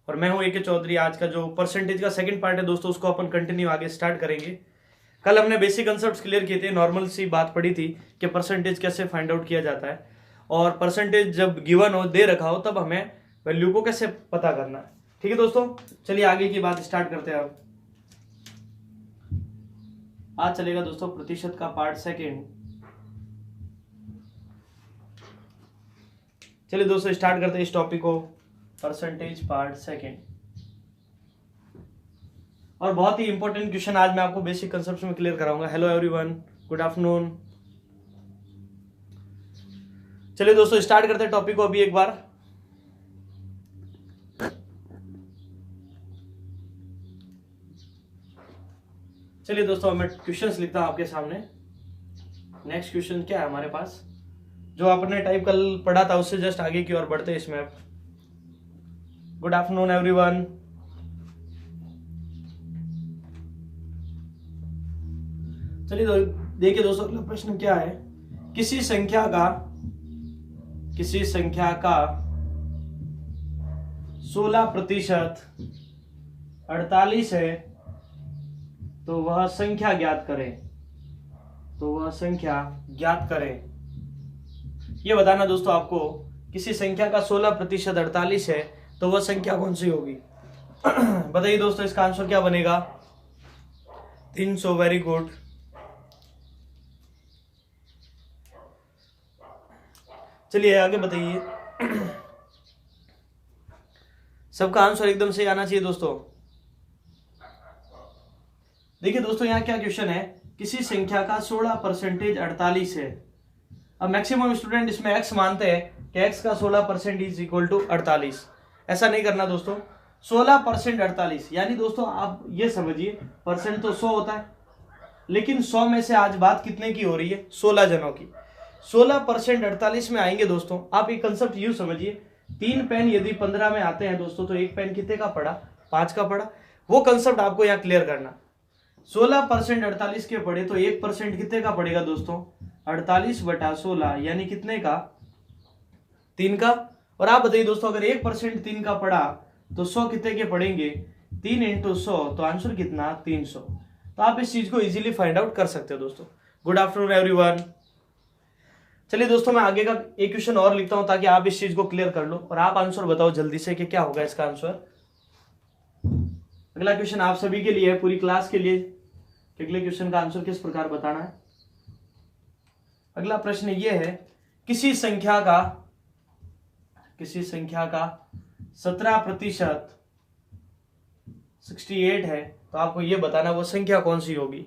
और मैं हूं ए के चौधरी। आज का जो परसेंटेज का सेकंड पार्ट है दोस्तों, उसको अपन कंटिन्यू आगे स्टार्ट करेंगे। कल हमने बेसिक कंसेप्ट्स क्लियर किए थे, नॉर्मल सी बात पड़ी थी कि परसेंटेज कैसे फाइंड आउट किया जाता है, और परसेंटेज जब गिवन हो, दे रखा हो, तब हमें वैल्यू को कैसे पता करना है। ठीक है दोस्तों, चलिए आगे की बात स्टार्ट करते हैं। अब आज चलेगा दोस्तों प्रतिशत का पार्ट सेकंड। चलिए दोस्तों स्टार्ट करते हैं इस टॉपिक को, परसेंटेज पार्ट सेकंड। और बहुत ही इंपॉर्टेंट क्वेश्चन आज मैं आपको बेसिक कंसेप्ट में क्लियर कराऊंगा। Hello everyone, good afternoon. चलिए दोस्तों स्टार्ट करते हैं टॉपिक को अभी एक बार। चलिए दोस्तों मैं क्वेश्चंस लिखता हूं आपके सामने। नेक्स्ट क्वेश्चन क्या है हमारे पास, जो आपने टाइप कल पढ़ा था उससे जस्ट आगे की ओर बढ़ते हैं इसमें। Good afternoon everyone. चलिए देखिए दोस्तों अगला प्रश्न क्या है। किसी संख्या का 16% 48 है तो वह संख्या ज्ञात करें। ये बताना दोस्तों आपको, किसी संख्या का 16% 48 है तो वह संख्या कौन सी होगी। बताइए दोस्तों इसका आंसर क्या बनेगा। 300। Very good. चलिए आगे बताइए। सबका आंसर एकदम से आना चाहिए दोस्तों। देखिए दोस्तों यहाँ क्या क्वेश्चन है, किसी संख्या का 16% 48 है। अब मैक्सिमम स्टूडेंट इसमें x मानते हैं कि x का 16% इज इक्वल टू 48। ऐसा नहीं करना दोस्तों। 16% 48 यानी दोस्तों आप ये समझिए, परसेंट तो 100 होता है, लेकिन 100 में से आज बात कितने की हो रही है, 16 जनों की। 16% 48 में आएंगे दोस्तों। आप एक कंसेप्ट यूं समझिए, 3 पेन यदि 15 में आते हैं दोस्तों तो एक पेन कितने का पड़ा, 5 का पड़ा। वो कंसेप्ट आपको यहाँ क्लियर करना। 16% 48 के पड़े तो 1% कितने का पड़ेगा दोस्तों, 48/16 यानी कितने का, 3 का। और आप बताइए दोस्तों अगर 1% 3 का पड़ा तो 100 कितने के पड़ेंगे, 3 × 100 तो आंसर कितना, 300। तो आप इस चीज को इजीली फाइंड आउट कर सकते हो दोस्तों। Good afternoon everyone. चलिए दोस्तों मैं आगे का एक क्वेश्चन और लिखता हूं ताकि आप इस चीज को क्लियर कर लो, और आप आंसर बताओ जल्दी से कि क्या होगा इसका आंसर। अगला क्वेश्चन आप सभी के लिए है, पूरी क्लास के लिए, कि अगले क्वेश्चन का आंसर किस प्रकार बताना है। अगला प्रश्न ये है, किसी संख्या का 17% 68 है तो आपको ये बताना वो संख्या कौन सी होगी।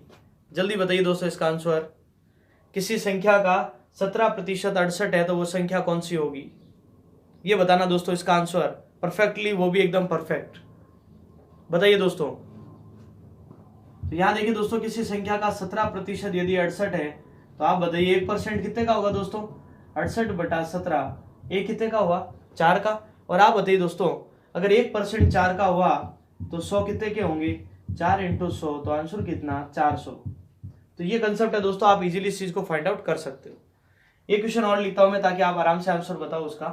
जल्दी बताइए दोस्तों इसका आंसर। किसी संख्या का 17% 68 है तो वो संख्या कौन सी होगी, ये बताना दोस्तों इसका आंसर परफेक्टली, वो भी एकदम परफेक्ट। बताइए दोस्तों। तो यहां देखिए दोस्तों, किसी संख्या का 17% यदि 68 है तो आप बताइए 1% कितने का होगा दोस्तों, 68/17। एक कितने का हुआ, 4 का। और आप बताइए दोस्तों अगर 1% 4 का हुआ तो 100 कितने के होंगे, 4 × 100 तो आंसर कितना, 400। तो ये कंसेप्ट है दोस्तों, आप इजीली इस चीज को फाइंड आउट कर सकते हो। एक क्वेश्चन और लिखता हूं मैं ताकि आप आराम से आंसर बताओ उसका।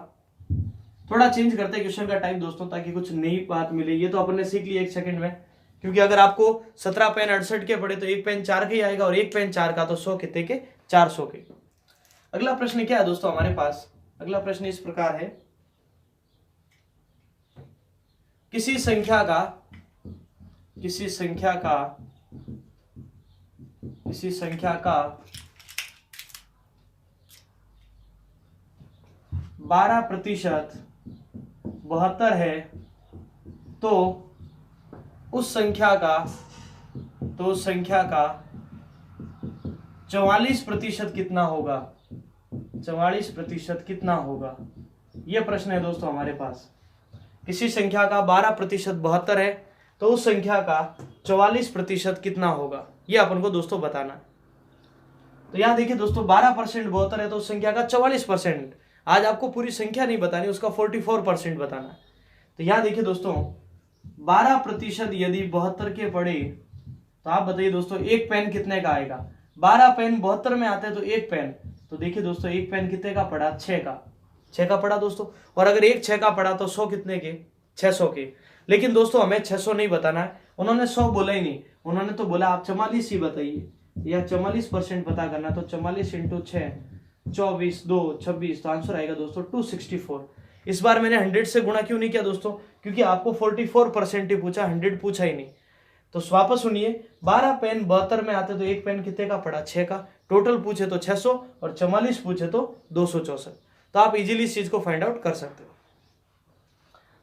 थोड़ा चेंज करते हैं क्वेश्चन का टाइप दोस्तों ताकि कुछ नई बात मिले। ये तो अपन ने सीख लिया 1 सेकंड में, क्योंकि अगर आपको 17 पेन 68 के पड़े तो एक पेन 4 का ही आएगा, और एक पेन 4 का तो 100 कितने के, 400 के। अगला प्रश्न क्या है दोस्तों हमारे पास। अगला प्रश्न इस प्रकार है, किसी संख्या का 12% 72 है तो उस संख्या का 44% कितना होगा, 44% कितना होगा। यह प्रश्न है दोस्तों हमारे पास। किसी संख्या का 12% 72 है तो उस संख्या का 44% कितना होगा, यह अपन को दोस्तों बताना। तो यहां देखिए दोस्तों 12% 72 है तो उस संख्या का 44%। आज आपको पूरी संख्या नहीं बतानी, उसका 44% बताना है। तो यहां देखिए दोस्तों 12% यदि 72 के पड़े तो आप बताइए दोस्तों एक पेन कितने का आएगा। 12 पेन 72 में आते हैं तो एक पेन, तो देखिए दोस्तों एक पेन कितने का पड़ा, 6 का। 6 का पड़ा दोस्तों। और अगर एक 6 का पड़ा तो 100 कितने के, 600 के। लेकिन दोस्तों हमें 600 नहीं बताना है, उन्होंने 100 बोला ही नहीं, उन्होंने तो बोला आप 44 ही बताइए या 44% पता करना। तो 44 इंटू 6, 24, 2, 26, तो आंसर आएगा दोस्तों 264। इस बार मैंने 100 से गुणा क्यों नहीं किया दोस्तों, क्योंकि आपको 44% ही पूछा, 100 पूछा ही नहीं। तो वापस सुनिए, 12 पेन 72 में आते तो एक पेन कितने का पड़ा, 6 का। टोटल पूछे तो 600 और 44 पूछे तो 264। तो आप इजीली इस चीज को फाइंड आउट कर सकते हो।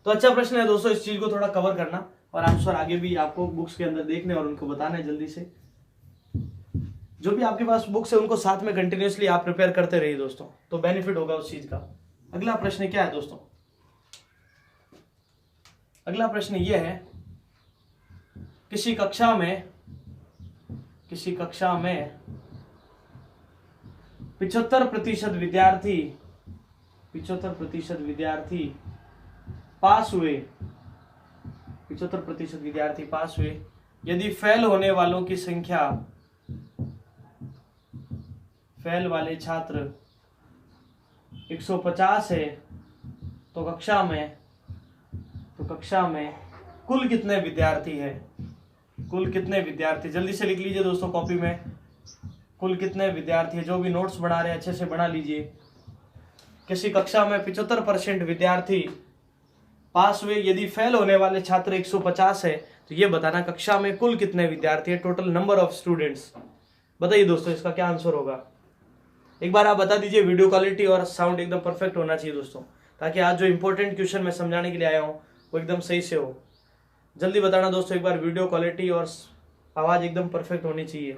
तो अच्छा प्रश्न है दोस्तों, इस चीज को थोड़ा कवर करना और आंसर आगे भी आपको बुक्स के अंदर देखने और उनको बताना है जल्दी से। जो भी आपके पास बुक्स है उनको साथ में कंटिन्यूअसली आप प्रिपेयर करते रहिए दोस्तों, तो बेनिफिट होगा उस चीज का। अगला प्रश्न क्या है दोस्तों, अगला प्रश्न यह है, किसी कक्षा में 75% विद्यार्थी पास हुए, 75% विद्यार्थी पास हुए। यदि फेल होने वालों की संख्या, फेल वाले छात्र 150 है, तो कक्षा में कुल कितने विद्यार्थी है, कुल कितने विद्यार्थी, जल्दी से लिख लीजिए दोस्तों कॉपी में, कुल कितने विद्यार्थी है। जो भी नोट्स बना रहे हैं अच्छे से बना लीजिए। किसी कक्षा में 75% विद्यार्थी पास हुए, यदि फेल होने वाले छात्र 150 है, तो ये बताना कक्षा में कुल कितने विद्यार्थी है, टोटल नंबर ऑफ स्टूडेंट्स। बताइए दोस्तों इसका क्या आंसर होगा। एक बार आप बता दीजिए, वीडियो क्वालिटी और साउंड एकदम परफेक्ट होना चाहिए दोस्तों, ताकि आज जो इंपॉर्टेंट क्वेश्चन मैं समझाने के लिए आया हूं वो एकदम सही से हो। जल्दी बताना दोस्तों एक बार, वीडियो क्वालिटी और आवाज एकदम परफेक्ट होनी चाहिए।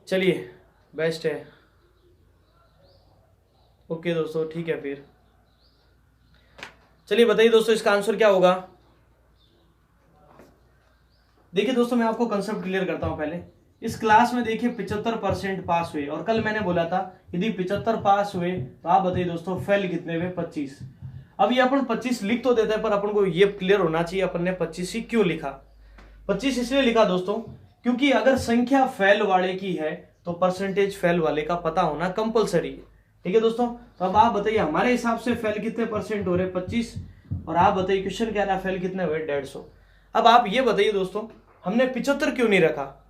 चलिए बेस्ट है, ओके दोस्तों ठीक है। फिर चलिए बताइए दोस्तों इसका आंसर क्या होगा। देखिए दोस्तों मैं आपको कंसेप्ट क्लियर करता हूं पहले। इस क्लास में देखिए 75% पास हुए, और कल मैंने बोला था यदि 75 पास हुए तो आप बताइए दोस्तों फेल कितने हुए, 25। अब ये अपन 25 लिख तो देते हैं, पर अपन को ये क्लियर होना चाहिए अपन ने 25 ही क्यों लिखा। 25 इसलिए लिखा दोस्तों क्योंकि अगर संख्या फेल वाले की है तो परसेंटेज फेल वाले का पता होना कंपलसरी है। ठीक है दोस्तों, तो अब आप बताइए हमारे हिसाब से फेल कितने परसेंट हो रहे, 25, और आप बताइए क्वेश्चन कह रहा है फेल कितने हुए, 150। अब आप ये बताइए दोस्तों हमने 75 क्यों नहीं रखा।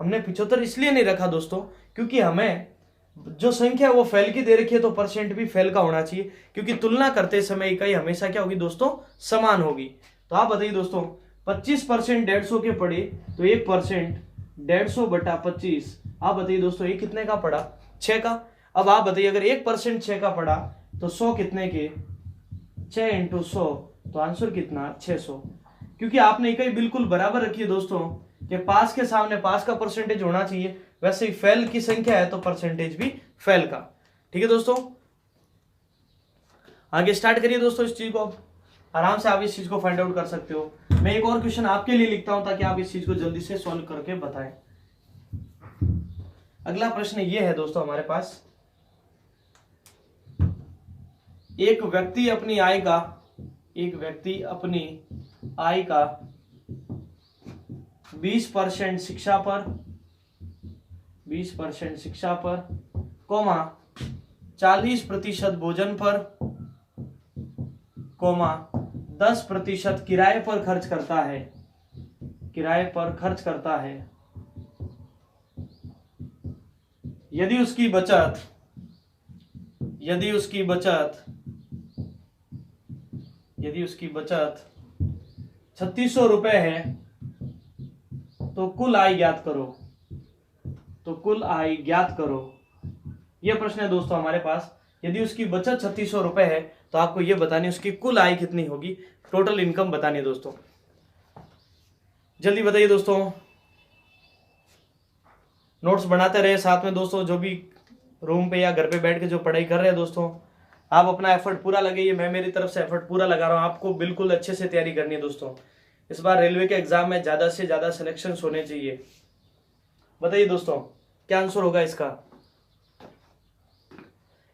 हमने 75 इसलिए नहीं रखा दोस्तों क्योंकि हमें जो संख्या वो फेल की दे रखी है, तो परसेंट भी फेल का होना चाहिए, क्योंकि तुलना करते समय इकाई हमेशा क्या होगी दोस्तों, समान होगी। तो आप बताइए दोस्तों 25% 150 के पड़े, तो 1% 150 बटा 25, आप बताइए दोस्तों ये कितने का पड़ा, 6 का। अब आप बताइए अगर 1% 6 का पड़ा तो 100 कितने के, 6 इंटू 100, तो आंसर कितना, 600। क्योंकि आपने इकाई बिल्कुल बराबर रखी है दोस्तों कि पास के सामने पास का परसेंटेज होना चाहिए, वैसे ही फेल की संख्या है तो परसेंटेज भी फेल का। ठीक है दोस्तों, आगे स्टार्ट करिए दोस्तों इस चीज को। अब आराम से आप इस चीज को फाइंड आउट कर सकते हो। मैं एक और क्वेश्चन आपके लिए लिखता हूं ताकि आप इस चीज को जल्दी से सॉल्व करके बताएं। अगला प्रश्न ये है दोस्तों हमारे पास, एक व्यक्ति अपनी आय का 20% शिक्षा पर, 20% शिक्षा पर, 40% भोजन पर, 10% किराए पर खर्च करता है, यदि उसकी बचत 3600 रुपए है, तो कुल आय ज्ञात करो। यह प्रश्न है दोस्तों हमारे पास। यदि उसकी बचत 3600 रुपए है तो आपको यह बतानी उसकी कुल आय कितनी होगी, टोटल इनकम बतानी है दोस्तों। जल्दी बताइए दोस्तों, नोट्स बनाते रहे साथ में दोस्तों। जो भी रूम पे या घर पे बैठ के जो पढ़ाई कर रहे हैं दोस्तों, आप अपना एफर्ट पूरा लगाइए। मैं मेरी तरफ से एफर्ट पूरा लगा रहा हूं, आपको बिल्कुल अच्छे से तैयारी करनी है दोस्तों। इस बार रेलवे के एग्जाम में ज्यादा से ज्यादा सिलेक्शंस होने चाहिए। बताइए दोस्तों क्या आंसर होगा इसका।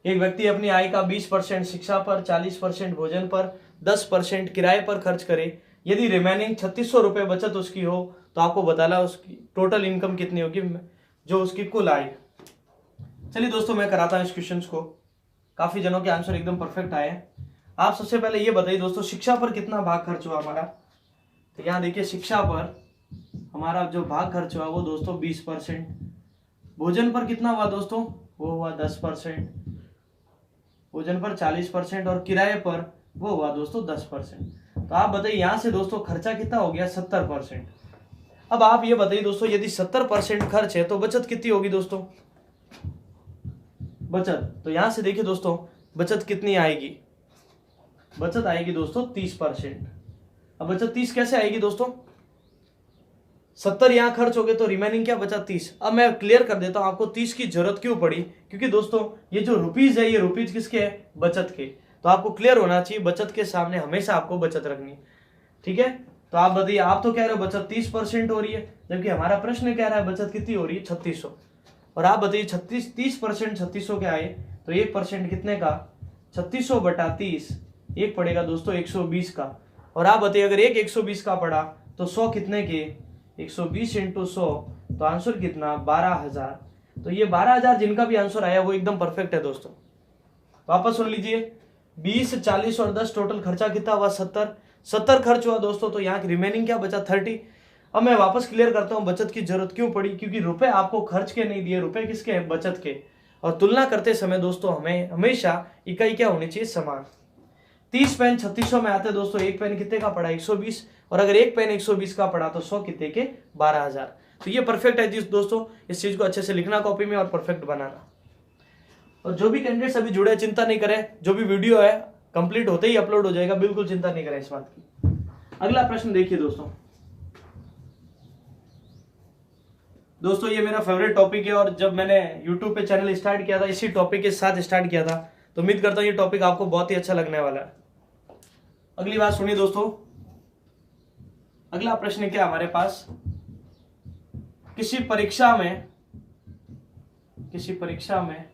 एक व्यक्ति अपनी आय का 20% शिक्षा पर, 40% भोजन पर, 10% किराए पर खर्च करे, यदि रिमेनिंग 3600 रुपए बचत उसकी हो, तो आपको बताना उसकी टोटल इनकम कितनी होगी, जो उसकी कुल आय। चलिए दोस्तों मैं कराता हूं इस क्वेश्चन को। काफी जनों के आंसर एकदम परफेक्ट आए हैं। आप सबसे पहले ये बताइए दोस्तों, शिक्षा पर कितना भाग खर्च हुआ हमारा। तो यहाँ देखिए शिक्षा पर हमारा जो भाग खर्च हुआ वो दोस्तों 20%। भोजन पर कितना हुआ दोस्तों, वो हुआ 10%। भोजन पर 40% और किराए पर वो हुआ दोस्तों 10%। तो आप बताइए यहाँ से दोस्तों खर्चा कितना हो गया, 70%। अब आप ये बताइए दोस्तों, यदि 70% खर्च है तो बचत कितनी होगी दोस्तों, बचत। तो यहां से देखिए दोस्तों बचत कितनी आएगी, बचत आएगी दोस्तों 30%। अब बचत 30 कैसे आएगी दोस्तों, 70 यहां खर्च हो गए तो रिमेनिंग क्या बचा, 30। अब मैं क्लियर कर देता हूं आपको 30 की जरूरत क्यों पड़ी, क्योंकि दोस्तों ये जो रुपीज है ये रुपीज किसके है, बचत के। तो आपको क्लियर होना चाहिए बचत के सामने हमेशा आपको बचत रखनी, ठीक है। तो आप बताइए, आप तो कह रहे हो बचत 30% हो रही है, जबकि हमारा प्रश्न कह रहा है बचत कितनी हो रही है, 3600। और आप बताइए 30% 3600 क्या आए, तो 1% कितने का, 3600 बटा 30, एक पड़ेगा दोस्तों 120 का। और आप बताइए अगर एक 120 का पड़ा तो 100 कितने के, 120 इंटू 100, तो आंसर कितना 12,000। तो ये 12,000 जिनका भी आंसर आया वो एकदम परफेक्ट है दोस्तों। वापस सुन लीजिए, 20, 40 और 10 टोटल खर्चा कितना हुआ, 70 खर्च हुआ दोस्तों। तो यहाँ रिमेनिंग क्या बचा, 30। अब मैं वापस क्लियर करता हूं बचत की जरूरत क्यों पड़ी, क्योंकि रुपए आपको खर्च के नहीं दिए, रुपए किसके हैं, बचत के। और तुलना करते समय दोस्तों हमें हमेशा इकाई क्या होनी चाहिए, समान। 30 पेन 3600 में आते दोस्तों, एक पेन कितने का पड़ा, 120। और अगर एक पेन 120 का पड़ा तो 100 कितने के, 12,000। तो ये परफेक्ट है दोस्तों, इस चीज को अच्छे से लिखना कॉपी में और परफेक्ट बनाना। और जो भी कैंडिडेट्स अभी जुड़े चिंता नहीं करें, जो भी वीडियो है कंप्लीट होते ही अपलोड हो जाएगा, बिल्कुल चिंता नहीं करें इस बात की। अगला प्रश्न देखिए दोस्तों ये मेरा फेवरेट टॉपिक है, और जब मैंने YouTube पे चैनल स्टार्ट किया था इसी टॉपिक के साथ स्टार्ट किया था, तो उम्मीद करता हूं ये टॉपिक आपको बहुत ही अच्छा लगने वाला है। अगली बात सुनिए दोस्तों, अगला प्रश्न क्या हमारे पास, किसी परीक्षा में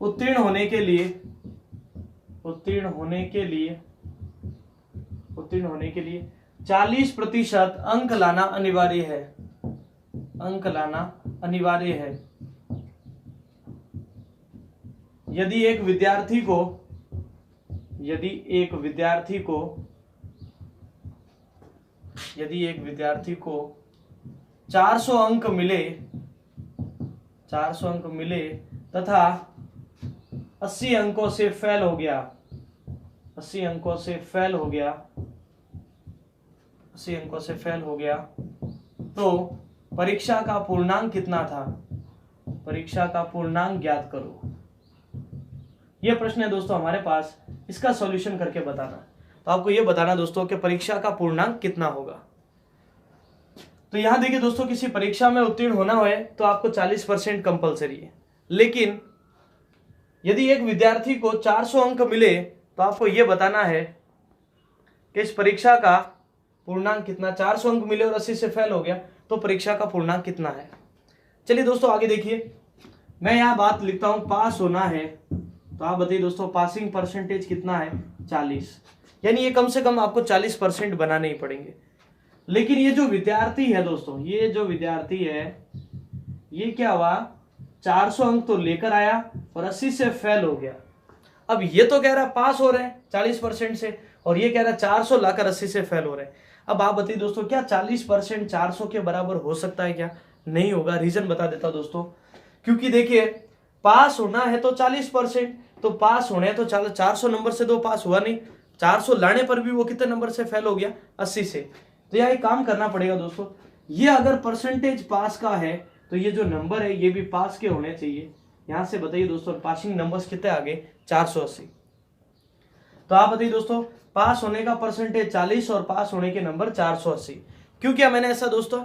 उत्तीर्ण होने के लिए 40% अंक लाना अनिवार्य है। यदि एक विद्यार्थी को 400 अंक मिले तथा 80 अंकों से फेल हो गया, 80 अंकों से फेल हो गया, तो परीक्षा का पूर्णांक कितना था, परीक्षा का पूर्णांक ज्ञात करो। यह प्रश्न है दोस्तों हमारे पास, इसका सॉल्यूशन करके बताना। तो आपको यह बताना दोस्तों कि परीक्षा का पूर्णांक कितना होगा। तो यहां देखिए दोस्तों, किसी परीक्षा में उत्तीर्ण होना है तो आपको 40% कंपलसरी है, लेकिन यदि एक विद्यार्थी को 400 अंक मिले तो आपको यह बताना है कि इस परीक्षा का पूर्णांक कितना, 400 अंक मिले और 80 से फेल हो गया तो परीक्षा का पूर्णांक कितना है। चलिए दोस्तों आगे देखिए, मैं यहां बात लिखता हूं पास होना है, तो आप बताइए दोस्तों पासिंग परसेंटेज कितना है, 40। यानी ये कम से कम आपको 40% बनाने ही पड़ेंगे। लेकिन ये जो विद्यार्थी है दोस्तों, ये जो विद्यार्थी है ये क्या हुआ, 400 अंक तो लेकर आया और 80 से फेल हो गया। अब ये तो कह रहा है पास हो रहे हैं 40% से, और ये कह रहा है 400 लाकर 80 से फेल हो रहे हैं। अब आप बताइए दोस्तों, क्या 40% 400 के बराबर हो सकता है क्या, नहीं होगा। रीजन बता देता दोस्तों, क्योंकि देखिए पास होना है तो 40%, तो पास होने तो 400 नंबर से तो पास हुआ नहीं, 400 लाने पर भी वो कितने नंबर से फेल हो गया, 80 से। तो यह एक काम करना पड़ेगा दोस्तों, ये अगर परसेंटेज पास का है तो ये जो नंबर है ये भी पास के होने चाहिए। यहां से बताइए दोस्तों पासिंग नंबर्स कितने आ गए, 480। तो आप बताइए दोस्तों पास होने का परसेंटेज 40 और पास होने के नंबर 480। क्यों किया मैंने ऐसा दोस्तों,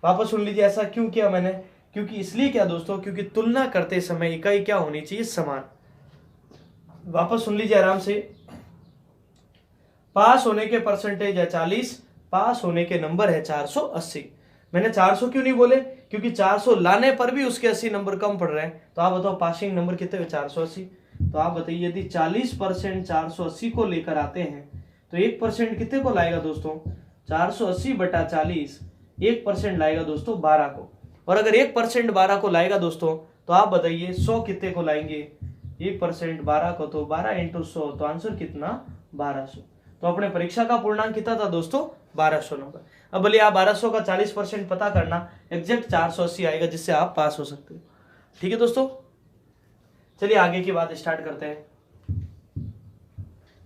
वापस सुन लीजिए, ऐसा क्यों किया मैंने, क्योंकि इसलिए क्या दोस्तों, क्योंकि तुलना करते समय इकाई क्या होनी चाहिए, समान। वापस सुन लीजिए आराम से, पास होने के परसेंटेज है 40, पास होने के नंबर है 480। मैंने 400 क्यों नहीं बोले, क्योंकि 400 लाने पर भी उसके 80 नंबर कम पड़ रहे हैं। तो आप बताओ पासिंग नंबर कितने, 480। तो आप बताइए यदि 40% 480 को लेकर आते हैं तो 1% कितने को लाएगा दोस्तों, 480 बटा 40, 1% लाएगा दोस्तों 12 को। और अगर 1% 12 को लाएगा दोस्तों, तो आप बताइए 100 कितने को लाएंगे, 1% 12 को, तो 12 × 100, तो आंसर कितना 1200। तो अपने परीक्षा का पूर्णांक कितना था दोस्तों 1200 नंबर। अब बोलिए आप 1200 का 40% पता करना, एग्जैक्ट 480 आएगा जिससे आप पास हो सकते हो। ठीक है दोस्तों, चलिए आगे की बात स्टार्ट करते हैं।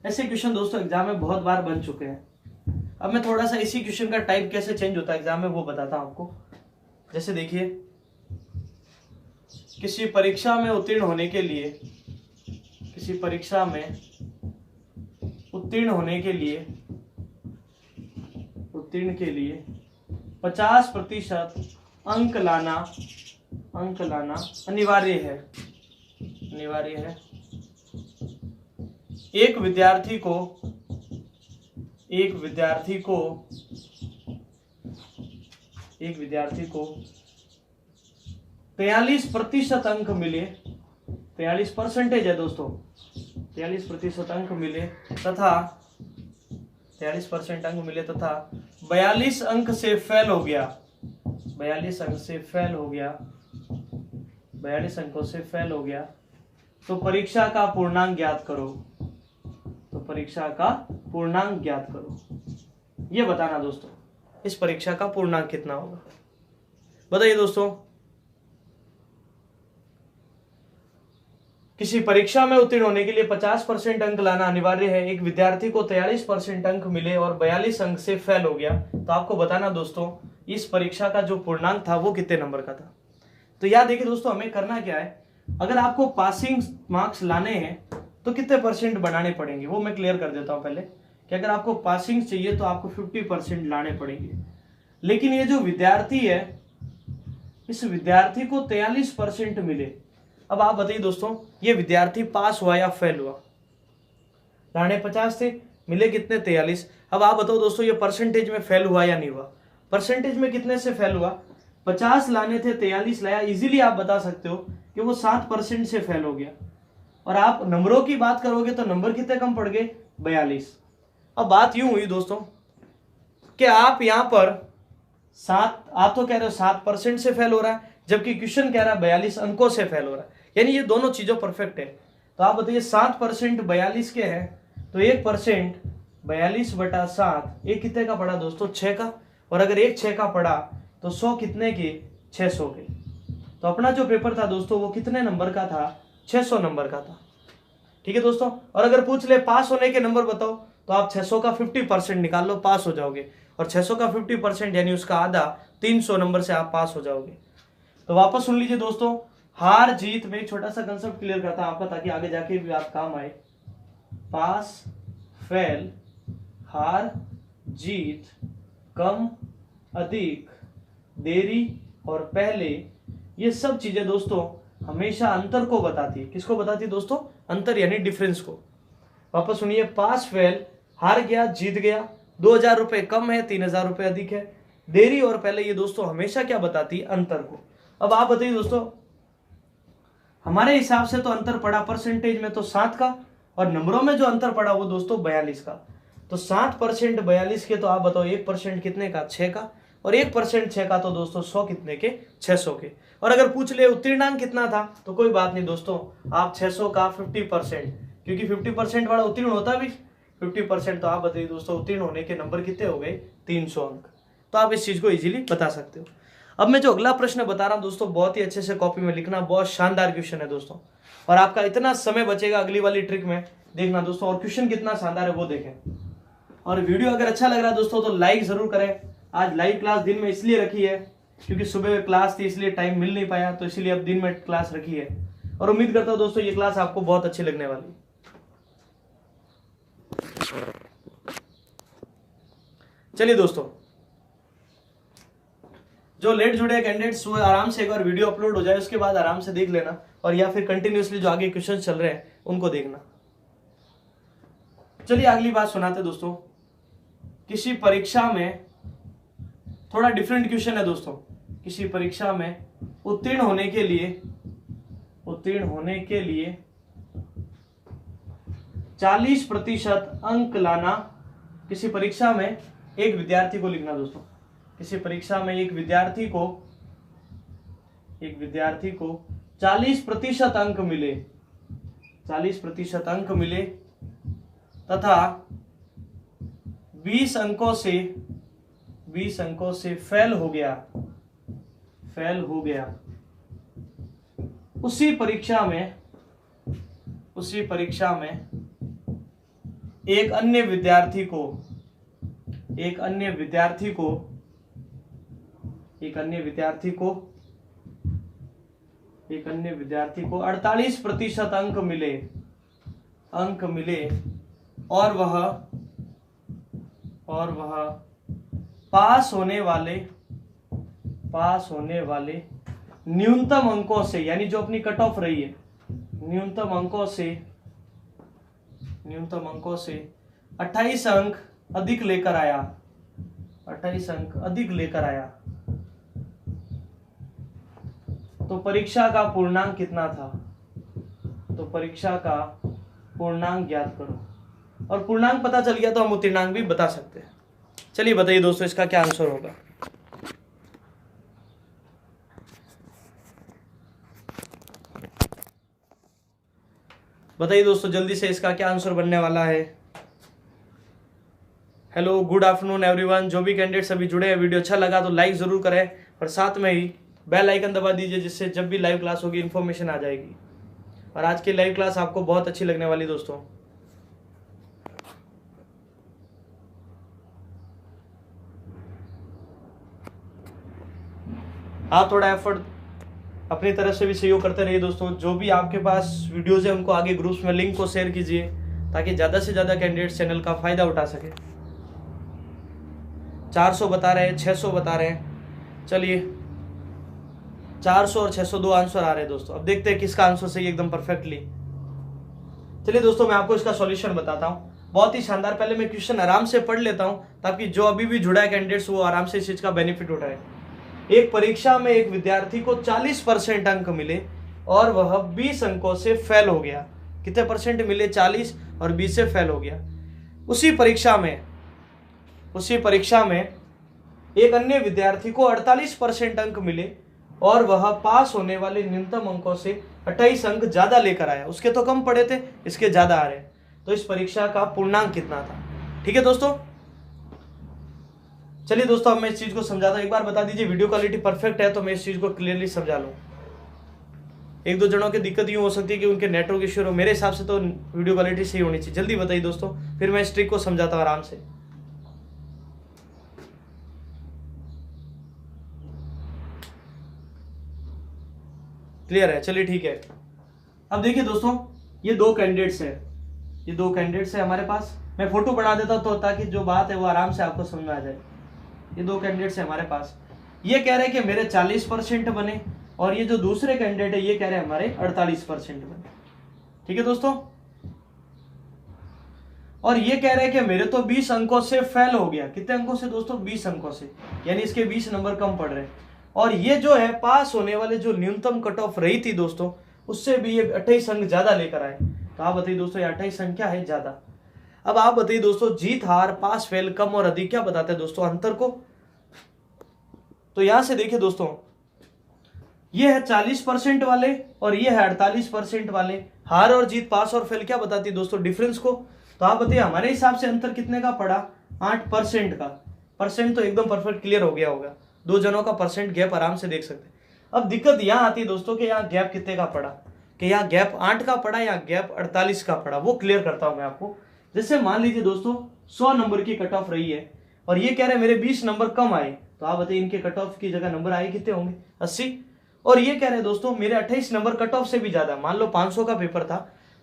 ऐसे क्वेश्चन दोस्तों एग्जाम में बहुत बार बन चुके हैं। अब मैं थोड़ा सा इसी क्वेश्चन का टाइप कैसे चेंज होता है एग्जाम में वो बताता हूं आपको। जैसे देखिए, किसी परीक्षा में उत्तीर्ण होने के लिए, किसी परीक्षा में उत्तीर्ण होने के लिए, उत्तीर्ण के लिए 50% अंक लाना अनिवार्य है, अनिवार्य है। एक विद्यार्थी को 43% अंक मिले, 43% है दोस्तों, 43% अंक मिले तथा 43% अंक मिले तथा 42 अंक से फेल हो गया, 42 अंक से फेल हो गया, 42 अंकों से फेल हो गया, तो परीक्षा का पूर्णांक ज्ञात करो, तो परीक्षा का पूर्णांक ज्ञात करो। ये बताना दोस्तों इस परीक्षा का पूर्णांक कितना होगा, बताइए दोस्तों। किसी परीक्षा में उत्तीर्ण होने के लिए 50% अंक लाना अनिवार्य है। एक विद्यार्थी को 43% अंक मिले और 42 अंक से फेल हो गया, तो आपको बताना दोस्तों इस परीक्षा का जो पूर्णांक था वो कितने नंबर का था। तो याद देखिए दोस्तों, हमें करना क्या है, अगर आपको पासिंग मार्क्स लाने हैं तो कितने परसेंट बनाने पड़ेंगे वो मैं क्लियर कर देता हूं पहले, कि अगर आपको पासिंग चाहिए तो आपको 50% लाने पड़ेंगे। लेकिन ये जो विद्यार्थी है, इस विद्यार्थी को 43% मिले। अब आप बताइए दोस्तों, ये विद्यार्थी पास हुआ या फेल हुआ? लाने 50 थे, मिले कितने 43। अब आप बताओ दोस्तों, ये परसेंटेज में फेल हुआ या नहीं हुआ? परसेंटेज में कितने से फेल हुआ? 50 लाने थे, 43 लाया। इजीली आप बता सकते हो कि वो 7% से फेल हो गया। और आप नंबरों की बात करोगे तो नंबर कितने कम पड़ गए? 42। अब बात यूं हुई दोस्तों कि आप यहां पर आप तो कह रहे हो 7% से फेल हो रहा है, जबकि क्वेश्चन कह रहा है 42 अंकों से फेल हो रहा है, यानी ये दोनों चीजों परफेक्ट है। तो आप बताइए 7% 42 के है, तो 1% 42/7 एक कितने का पड़ा दोस्तों? 6 का। और अगर एक 6 का पड़ा तो 100 कितने के? 600 के। तो अपना जो पेपर था दोस्तों वो कितने नंबर का था? 600 नंबर का था। ठीक है दोस्तों, और अगर पूछ ले पास होने के नंबर बताओ, तो आप 600 का 50% निकाल लो, पास हो जाओगे। और 600 का 50% यानी उसका आधा 300 नंबर से आप पास हो जाओगे। तो वापस सुन लीजिए दोस्तों, हार जीत में एक छोटा सा कंसेप्ट क्लियर करता हूं आपका, ताकि आगे जाके भी आप काम आए। पास, फेल, हार, जीत, कम, अधिक, देरी और पहले, ये सब चीजें दोस्तों हमेशा अंतर को बताती है। किसको बताती है दोस्तों? अंतर यानी डिफरेंस को। वापस सुनिए, पास, फेल, हार गया, जीत गया, 2000 रुपए कम है, 3000 रुपए अधिक है, देरी और पहले, ये दोस्तों हमेशा क्या बताती है? अंतर को। अब आप बताइए दोस्तों, हमारे हिसाब से तो अंतर पड़ा परसेंटेज में तो 7 का, और नंबरों में जो अंतर पड़ा वो दोस्तों 42 का। तो 7% 42 के, तो आप बताओ 1% कितने का? 6 का। और 1% 6 का, तो दोस्तों 100 कितने के? 600 के। और अगर पूछ ले उत्तीर्णांक कितना था, तो कोई बात नहीं दोस्तों, आप 600 का 50%, क्योंकि 50% वाला उत्तीर्ण होता भी 50%, तो आप बताइए दोस्तों उत्तीर्ण होने के नंबर कितने हो गए? 300 अंक। तो आप इस चीज को इजीली बता सकते हो। अब मैं जो अगला प्रश्न बता रहा हूं दोस्तों, बहुत ही अच्छे से कॉपी में लिखना, बहुत शानदार क्वेश्चन है दोस्तों, और आपका इतना समय बचेगा अगली वाली ट्रिक में, देखना दोस्तों। और क्वेश्चन कितना शानदार है वो देखें। और वीडियो अगर अच्छा लग रहा है दोस्तों तो लाइक जरूर करें। आज लाइव क्लास दिन में इसलिए रखी है क्योंकि सुबह क्लास थी, इसलिए टाइम मिल नहीं पाया, तो इसलिए अब दिन में क्लास रखी है। और उम्मीद करता हूं दोस्तों ये क्लास आपको बहुत अच्छी लगने वाली है। चलिए दोस्तों, जो लेट जुड़े कैंडिडेट्स वो आराम से एक बार वीडियो अपलोड हो जाए उसके बाद आराम से देख लेना, और या फिर कंटिन्यूअसली जो आगे क्वेश्चन चल रहे हैं उनको देखना। चलिए अगली बात सुनाते दोस्तों। किसी परीक्षा में, थोड़ा डिफरेंट क्वेश्चन है दोस्तों, किसी परीक्षा में उत्तीर्ण होने के लिए 40% अंक लाना, किसी परीक्षा में एक विद्यार्थी को लिखना दोस्तों, किसी परीक्षा में एक विद्यार्थी को 40% अंक मिले, 40% अंक मिले तथा 20 अंकों से फेल हो गया, उसी परीक्षा में एक अन्य विद्यार्थी को 48% अंक मिले और वह पास होने वाले न्यूनतम अंकों से, यानी जो अपनी कट ऑफ रही है, न्यूनतम अंकों से 28 अंक अधिक लेकर आया, तो परीक्षा का पूर्णांक कितना था? तो परीक्षा का पूर्णांक ज्ञात करो। और पूर्णांक पता चल गया तो हम उत्तीर्णांक भी बता सकते हैं। चलिए बताइए दोस्तों, इसका क्या आंसर होगा? बताइए दोस्तों जल्दी से, इसका क्या आंसर बनने वाला है? Hello, good afternoon everyone. जो भी कैंडिडेट्स अभी जुड़े हैं, वीडियो अच्छा लगा तो लाइक जरूर करें और साथ में ही बेल आइकन दबा दीजिए, जिससे जब भी लाइव क्लास होगी इन्फॉर्मेशन आ जाएगी। और आज की लाइव क्लास आपको बहुत अच्छी लगने वाली दोस्तों। आप थोड़ा एफर्ट अपनी तरफ से भी सहयोग करते रहिए दोस्तों। जो भी आपके पास वीडियोज है उनको आगे ग्रुप्स में लिंक को शेयर कीजिए, ताकि ज्यादा से ज्यादा कैंडिडेट्स चैनल का फायदा उठा सके। 400 बता रहे हैं, 600 बता रहे हैं। चलिए 400 और 600 दो आंसर आ रहे हैं दोस्तों। अब देखते हैं किसका आंसर सही एकदम परफेक्टली। चलिए दोस्तों, मैं आपको इसका सॉल्यूशन बताता हूँ, बहुत ही शानदार। पहले मैं क्वेश्चन आराम से पढ़ लेता हूँ, ताकि जो अभी भी जुड़ा है कैंडिडेट्स वो आराम से इस चीज का बेनिफिट उठाए। एक परीक्षा में एक विद्यार्थी को 40% अंक मिले और वह 20 अंकों से फेल हो गया। कितने परसेंट मिले? 40, और 20 से फेल हो गया। उसी परीक्षा में एक अन्य विद्यार्थी को 48% अंक मिले और वह पास होने वाले न्यूनतम अंकों से 28 अंक ज्यादा लेकर आया। उसके तो कम पड़े थे, इसके ज्यादा आ रहे। तो इस परीक्षा का पूर्णांक कितना था? ठीक है दोस्तों। चलिए दोस्तों, अब मैं इस चीज को समझाता हूं। एक बार बता दीजिए वीडियो क्वालिटी परफेक्ट है तो मैं इस चीज को क्लियरली समझा लूं। एक दो जनों की दिक्कत यूं हो सकती है कि उनके नेटवर्क इश्यू हो। मेरे हिसाब से तो वीडियो क्वालिटी सही होनी चाहिए। जल्दी बताइए दोस्तों, फिर मैं इस ट्रिक को समझाता हूं आराम से। क्लियर है? चलिए ठीक है। अब देखिए दोस्तों, ये दो कैंडिडेट्स है हमारे पास। मैं फोटो बना देता हूं तो ताकि जो बात है वो आराम से आपको समझ में आ जाए। ये दो कैंडिडेट्स है हमारे पास। ये कह रहे हैं कि मेरे 40% बने, और ये जो दूसरे कैंडिडेट है ये कह रहे हैं हमारे 48% बने। ठीक है दोस्तों। और ये कह रहे हैं कि मेरे तो 20 अंकों से फेल हो गया। कितने अंकों से दोस्तों? 20 अंकों से, यानी इसके 20 नंबर कम पड़ रहे हैं। और ये जो है पास होने वाले जो न्यूनतम कट ऑफ रही थी दोस्तों, उससे भी ये 28 अंक ज्यादा लेकर आए। तो आप बताइए दोस्तों, ये 28 अंक क्या है? ज्यादा। अब आप बताइए दोस्तों, जीत हार, पास फेल, कम और अधिक क्या बताते हैं दोस्तों? अंतर को। तो यहां से देखिए दोस्तों, ये है 40% वाले और ये है 48% वाले। हार और जीत, पास और फेल क्या बताती है दोस्तों? डिफरेंस को। तो आप बताइए हमारे हिसाब से अंतर कितने का पड़ा? 8% का। परसेंट तो एकदम परफेक्ट क्लियर हो गया होगा। दो जनों का परसेंट गैप आराम से देख सकते हैं। अब दिक्कत यहां आती है दोस्तों कि यहाँ गैप कितने का पड़ा, कि यहाँ गैप 8 का पड़ा या गैप 48 का पड़ा। वो क्लियर करता हूं मैं आपको। जैसे मान लीजिए दोस्तों 100 नंबर की कट ऑफ रही है और ये कह रहे हैं मेरे 20 नंबर कम आए। तो आप बताइए इनके कट ऑफ की जगह नंबर आए कितने होंगे? 80। और ये कह रहे हैं दोस्तों मेरे 28 नंबर कट ऑफ से भी ज्यादा। मान लो 500 का पेपर था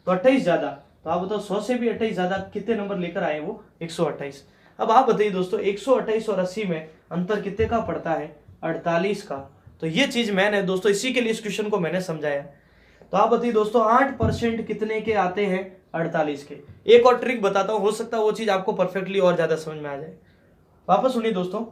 तो 28 ज्यादा। तो आप बताओ 100 से भी 28 ज्यादा कितने नंबर लेकर आए? वो 128। अब आप बताइए दोस्तों 128 और 80 में अंतर कितने का पड़ता है? 48 का। तो ये चीज मैंने दोस्तों इसी के लिए इस क्वेश्चन को मैंने समझाया। तो आप बताइए दोस्तों 8% कितने के आते हैं? 48 के। एक और ट्रिक बताता हूं, हो सकता है वो चीज आपको परफेक्टली और ज्यादा समझ में आ जाए। वापस सुनिए दोस्तों,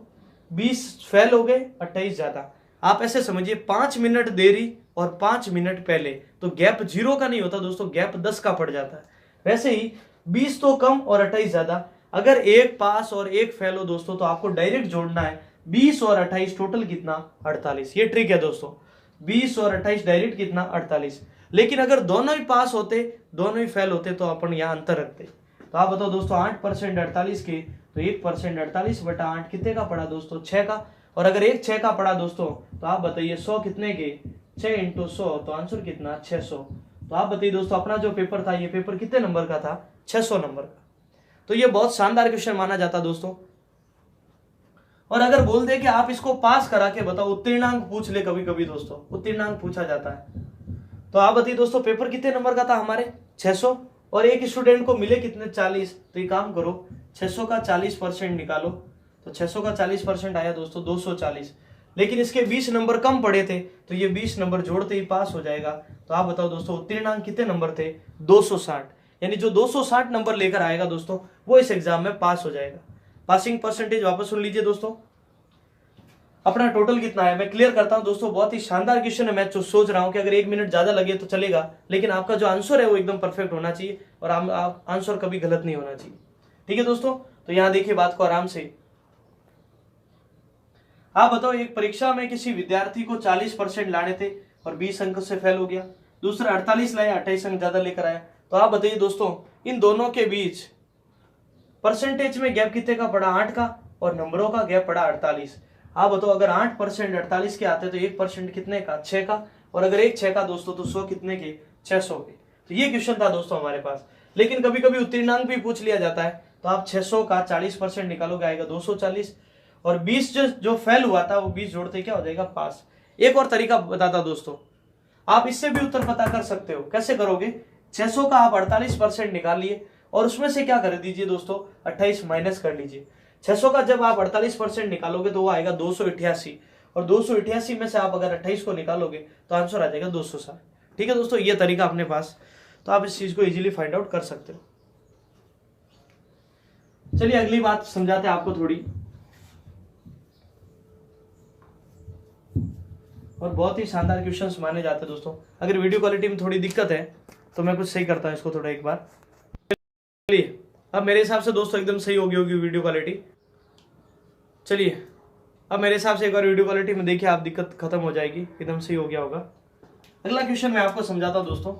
20 फेल हो गए, 28 ज्यादा। आप ऐसे समझिए 5 मिनट देरी और 5 मिनट पहले, तो गैप 0 का नहीं होता दोस्तों, गैप 10 का पड़ जाता है। वैसे ही 20 तो कम और 28 ज्यादा। अगर एक पास और एक फेल हो दोस्तों तो आपको डायरेक्ट जोड़ना है 20 और 28 टोटल कितना? 48। ये ट्रिक है दोस्तों। 20 और 28 डायरेक्ट कितना? 48। लेकिन अगर दोनों ही पास होते, दोनों ही फेल होते, तो अपन यहाँ अंतर रखते। तो आप बताओ दोस्तों, 8% 48 के, तो 1% 48/8 कितने का पड़ा दोस्तों? 6 का। और अगर एक 6 का पड़ा दोस्तों, तो आप बताइए 100 कितने के? 6 × 100, तो आंसर कितना? 600। तो आप बताइए दोस्तों, अपना जो पेपर था, ये पेपर कितने नंबर का था? 600 नंबर का। तो ये बहुत शानदार क्वेश्चन माना जाता दोस्तों। और अगर बोल दे कि आप इसको पास करा के बताओ, उत्तीर्णांक पूछ ले, कभी कभी दोस्तों उत्तीर्णांक पूछा जाता है, तो आप बताइए दोस्तों, पेपर कितने नंबर का था हमारे? 600, और एक स्टूडेंट को मिले कितने? 40। तो ये काम करो, 600 का 40% निकालो, तो 600 का 40% आया दोस्तों 240। लेकिन इसके 20 नंबर कम पड़े थे, तो ये 20 नंबर जोड़ते ही पास हो जाएगा। तो आप बताओ दोस्तों, उत्तीर्णांक कितने नंबर थे? 260। यानी जो 260 नंबर लेकर आएगा दोस्तों, वो इस एग्जाम में पास हो जाएगा। पासिंग परसेंटेज वापस सुन लीजिए दोस्तों, अपना टोटल कितना है। मैं क्लियर करता हूं दोस्तों, बहुत ही शानदार क्वेश्चन है। मैं सोच रहा हूं कि अगर 1 मिनट ज्यादा लगे तो चलेगा, लेकिन आपका जो आंसर है वो एकदम परफेक्ट होना चाहिए, और आंसर कभी गलत नहीं होना चाहिए। ठीक है दोस्तों, तो यहां देखिए बात को आराम से। आप बताओ, एक परीक्षा में किसी विद्यार्थी को 40% लाने थे और 20 अंक से फेल हो गया, दूसरा 48 लाया, 28 अंक ज्यादा लेकर आया। तो आप बताइए दोस्तों, इन दोनों के बीच परसेंटेज में गैप कितने का पड़ा? 8 का, और नंबरों का गैप पड़ा 48। आप बताओ, अगर 8% 48 के आते तो 1% कितने का? 6 का, और अगर एक 6 का दोस्तों, तो 100 कितने के? 600 के। तो ये क्वेश्चन था दोस्तों हमारे पास। लेकिन कभी कभी उत्तीर्णांक भी पूछ लिया जाता है, तो आप 600 का 40% निकालोगे, आएगा 240, और 20 जो फेल हुआ था, वो 20 जोड़ते क्या हो जाएगा? पास। एक और तरीका बताता दोस्तों, आप इससे भी उत्तर पता कर सकते हो। कैसे करोगे? 600 का आप 48% निकाल लिए, और उसमें से क्या कर दीजिए दोस्तों? 28 माइनस कर लीजिए। 600 का जब आप 48% निकालोगे, तो वो आएगा 288, और 288 में से आप अगर 28 को निकालोगे, तो आंसर आ जाएगा 260। ठीक है दोस्तों, ये तरीका अपने पास, तो आप इस चीज को इजीली फाइंड आउट कर सकते हो। चलिए अगली बात समझाते हैं आपको थोड़ी, और बहुत ही शानदार क्वेश्चंस माने जाते हैं दोस्तों। अगर वीडियो क्वालिटी में थोड़ी दिक्कत है, तो मैं कुछ सही करता हूं इसको थोड़ा एक बार। चलिए, अब मेरे हिसाब से दोस्तों एकदम सही होगी वीडियो क्वालिटी। चलिए, अब मेरे हिसाब से एक बार वीडियो क्वालिटी में देखिए, आप दिक्कत खत्म हो जाएगी, एकदम सही हो गया होगा। अगला क्वेश्चन मैं आपको समझाता हूं दोस्तों।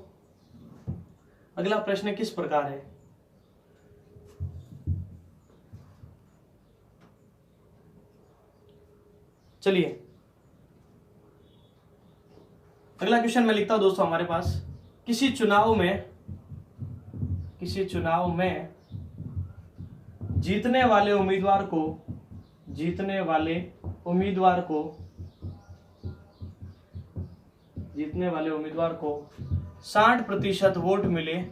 अगला प्रश्न किस प्रकार है? चलिए, अगला क्वेश्चन मैं लिखता हूं दोस्तों हमारे पास। किसी चुनाव में जीतने वाले उम्मीदवार को 60% वोट मिले,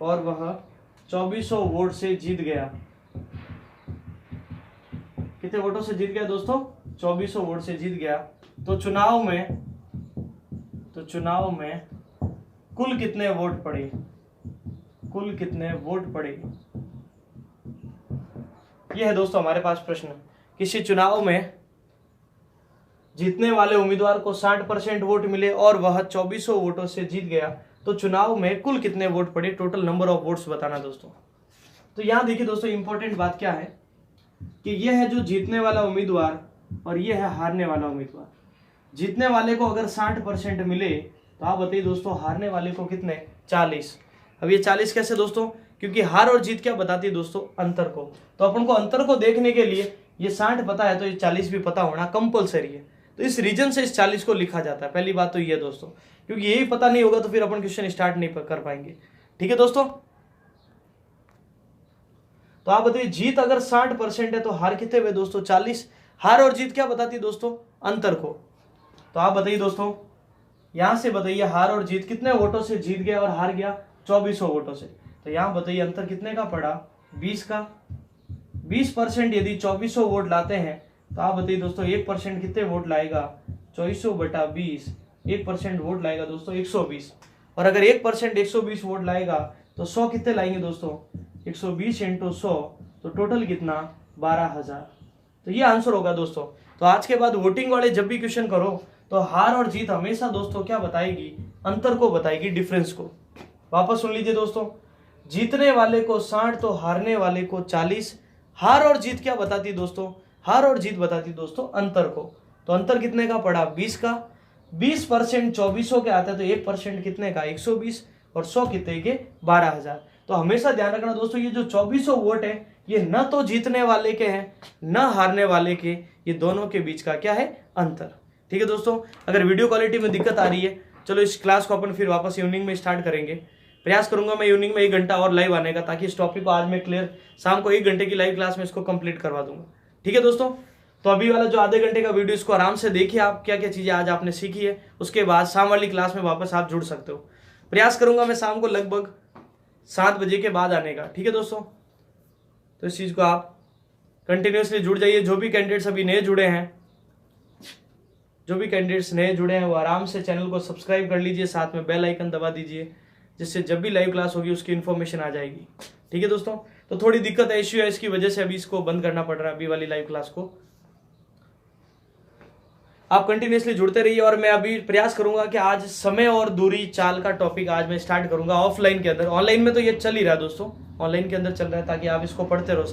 और वह 2400 वोटों से जीत गया, कितने वोटों से जीत गया दोस्तों? 2400 वोट से जीत गया। तो चुनाव में कुल कितने वोट पड़े? यह है दोस्तों हमारे पास प्रश्न। किसी चुनाव में जीतने वाले उम्मीदवार को 60% वोट मिले और वह 2400 वोटों से जीत गया, तो चुनाव में कुल कितने वोट पड़े? टोटल नंबर ऑफ वोट्स बताना दोस्तों। तो यहां देखिए दोस्तों, इंपॉर्टेंट बात क्या है कि यह है जो जीतने वाला उम्मीदवार, और यह है हारने वाला उम्मीदवार। जीतने वाले को अगर 60% मिले, तो आप बताइए दोस्तों, हारने वाले को कितने? 40। अब ये 40 कैसे दोस्तों? क्योंकि हार और जीत क्या बताती है दोस्तों? अंतर को। तो अपन को अंतर को देखने के लिए ये 60 पता है, तो ये 40 भी पता होना कंपलसरी है। तो इस रीजन से इस 40 को लिखा जाता है। पहली बात तो ये दोस्तों, क्योंकि यही पता नहीं होगा तो फिर अपन क्वेश्चन स्टार्ट नहीं कर पाएंगे। ठीक है दोस्तों, तो आप बताइए, जीत अगर 60% है तो हार कितने हुए दोस्तों? 40। हार और जीत क्या बताती है दोस्तों? अंतर को। तो आप बताइए दोस्तों, यहां से बताइए, हार और जीत कितने वोटों से जीत गया और हार गया? 2400 वोटों से। तो यहां बताइए अंतर कितने का पड़ा? 20 का। 20% यदि 2400 वोट लाते हैं, तो आप बताइए दोस्तों, 1% कितने वोट लाएगा? 2400/20। 1% वोट लाएगा दोस्तों 120। और अगर 1% 120 वोट लाएगा, तो 100 कितने लाएंगे दोस्तों? 120 × 100, तो टोटल कितना? 12,000। तो ये आंसर होगा दोस्तों। तो आज के बाद वोटिंग वाले जब भी क्वेश्चन करो, तो हार और जीत हमेशा दोस्तों क्या बताएगी? अंतर को बताएगी, डिफरेंस को। वापस सुन लीजिए दोस्तों, जीतने वाले को 60 तो हारने वाले को 40। हार और जीत क्या बताती दोस्तों, हार और जीत बताती दोस्तों अंतर को। तो अंतर कितने का पड़ा, 20 का। 20% 2400 के आता है तो 1% कितने का, 120, और 100 कितने के, 12,000। तो हमेशा ध्यान रखना दोस्तों, ये जो 2400 वोट है ये न तो जीतने वाले के हैं न हारने वाले के, ये दोनों के बीच का क्या है, अंतर। ठीक है दोस्तों, अगर वीडियो क्वालिटी में दिक्कत आ रही है, चलो इस क्लास को अपन फिर वापस इवनिंग में स्टार्ट करेंगे। प्रयास करूंगा मैं इवनिंग में 1 घंटा और लाइव आने का, ताकि इस टॉपिक को आज मैं क्लियर शाम को 1 घंटे की लाइव क्लास में इसको कंप्लीट करवा दूंगा। ठीक है दोस्तों, तो अभी वाला जो आधे घंटे का वीडियो, इसको आराम से देखिए आप, क्या क्या चीजें आज आपने सीखी है। उसके बाद शाम वाली क्लास में वापस आप जुड़ सकते हो। प्रयास करूंगा मैं शाम को लगभग 7 बजे के बाद आने का। ठीक है दोस्तों, तो इस चीज को आप कंटिन्यूसली जुड़ जाइए। जो भी कैंडिडेट्स अभी नए जुड़े हैं, वो आराम से चैनल को सब्सक्राइब कर लीजिए, साथ में बेल आइकन दबा दीजिए, जिससे जब भी लाइव क्लास होगी उसकी इन्फॉर्मेशन आ जाएगी। ठीक है दोस्तों, तो थोड़ी दिक्कत है, इश्यू है, इसकी वजह से अभी इसको बंद करना पड़ रहा है, अभी वाली लाइव क्लास को। आप कंटिन्यूसली जुड़ते रहिए, और मैं अभी प्रयास करूंगा कि आज समय और दूरी चाल का टॉपिक आज मैं स्टार्ट करूंगा ऑफलाइन के अंदर। ऑनलाइन में तो ये चल ही रहा है दोस्तों, ऑनलाइन के अंदर चल रहा है, ताकि आप इसको पढ़ते रहो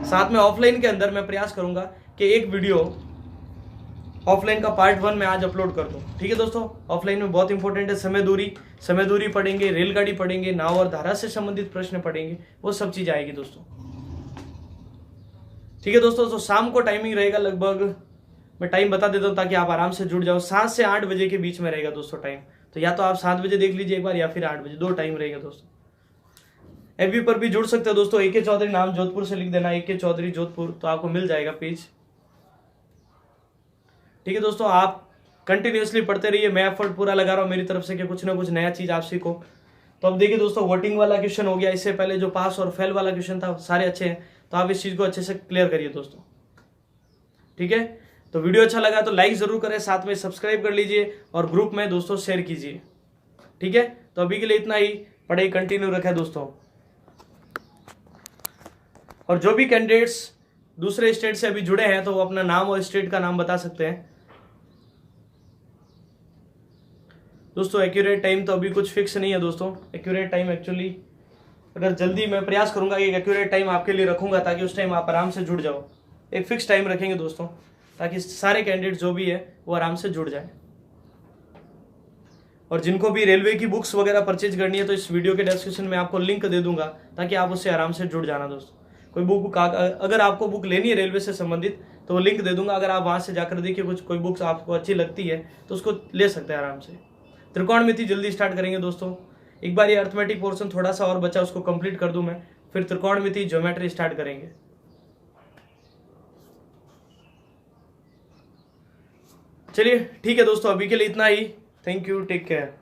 साथ में ऑफलाइन के अंदर मैं प्रयास करूंगा कि एक वीडियो ऑफलाइन का पार्ट 1 में आज अपलोड कर दूं। ठीक है दोस्तों, ऑफलाइन में बहुत इंपॉर्टेंट है समय दूरी पढ़ेंगे, रेलगाड़ी पढ़ेंगे, नाव और धारा से संबंधित प्रश्न पढ़ेंगे, वो सब चीज आएगी दोस्तों। ठीक है दोस्तों, तो शाम को टाइमिंग रहेगा, लगभग मैं टाइम बता देता हूं ताकि आप आराम से जुड़ जाओ। 7 से 8 बजे के बीच में रहेगा दोस्तों टाइम। तो या तो आप 7 बजे देख लीजिए एक बार, या फिर 8 बजे, 2 टाइम रहेगा दोस्तों। एफबी पर भी जुड़ सकते हो दोस्तों, AK चौधरी नाम जोधपुर से लिख देना, AK चौधरी जोधपुर, तो आपको मिल जाएगा पेज। ठीक है दोस्तों, आप कंटिन्यूसली पढ़ते रहिए, मैं एफर्ट पूरा लगा रहा हूं मेरी तरफ से कि कुछ ना कुछ नया चीज आप सीखो। तो अब देखिए दोस्तों, वोटिंग वाला क्वेश्चन हो गया, इससे पहले जो पास और फेल वाला क्वेश्चन था सारे अच्छे हैं, तो आप इस चीज को अच्छे से क्लियर करिए दोस्तों। ठीक है, तो वीडियो अच्छा लगा तो लाइक जरूर करें, साथ में सब्सक्राइब कर लीजिए और ग्रुप में दोस्तों शेयर कीजिए। ठीक है, तो अभी के लिए इतना ही, पढ़ाई कंटिन्यू रखें दोस्तों। और जो भी कैंडिडेट्स दूसरे स्टेट से अभी जुड़े हैं तो वो अपना नाम और स्टेट का नाम बता सकते हैं दोस्तों। एक्यूरेट टाइम तो अभी कुछ फिक्स नहीं है दोस्तों, एक्यूरेट टाइम एक्चुअली अगर जल्दी मैं प्रयास करूंगा कि एक एक्यूरेट टाइम आपके लिए रखूंगा, ताकि उस टाइम आप आराम से जुड़ जाओ। एक फिक्स टाइम रखेंगे दोस्तों, ताकि सारे कैंडिडेट जो भी है वो आराम से जुड़ जाए। और जिनको भी रेलवे की बुक्स वगैरह परचेज करनी है तो इस वीडियो के डिस्क्रिप्शन में आपको लिंक दे दूंगा, ताकि आप उससे आराम से जुड़ जाना दोस्तों। कोई बुक अगर आपको बुक लेनी है रेलवे से संबंधित तो वो लिंक दे दूंगा, अगर आप वहां से जाकर देखिए कोई बुक्स आपको अच्छी लगती है तो उसको ले सकते हैं आराम से। त्रिकोणमिति जल्दी स्टार्ट करेंगे दोस्तों, एक बार ये अर्थमेटिक पोर्शन थोड़ा सा और बचा, उसको कंप्लीट कर दूं मैं, फिर त्रिकोणमिति ज्योमेट्री स्टार्ट करेंगे। चलिए ठीक है दोस्तों, अभी के लिए इतना ही। Thank you, take care.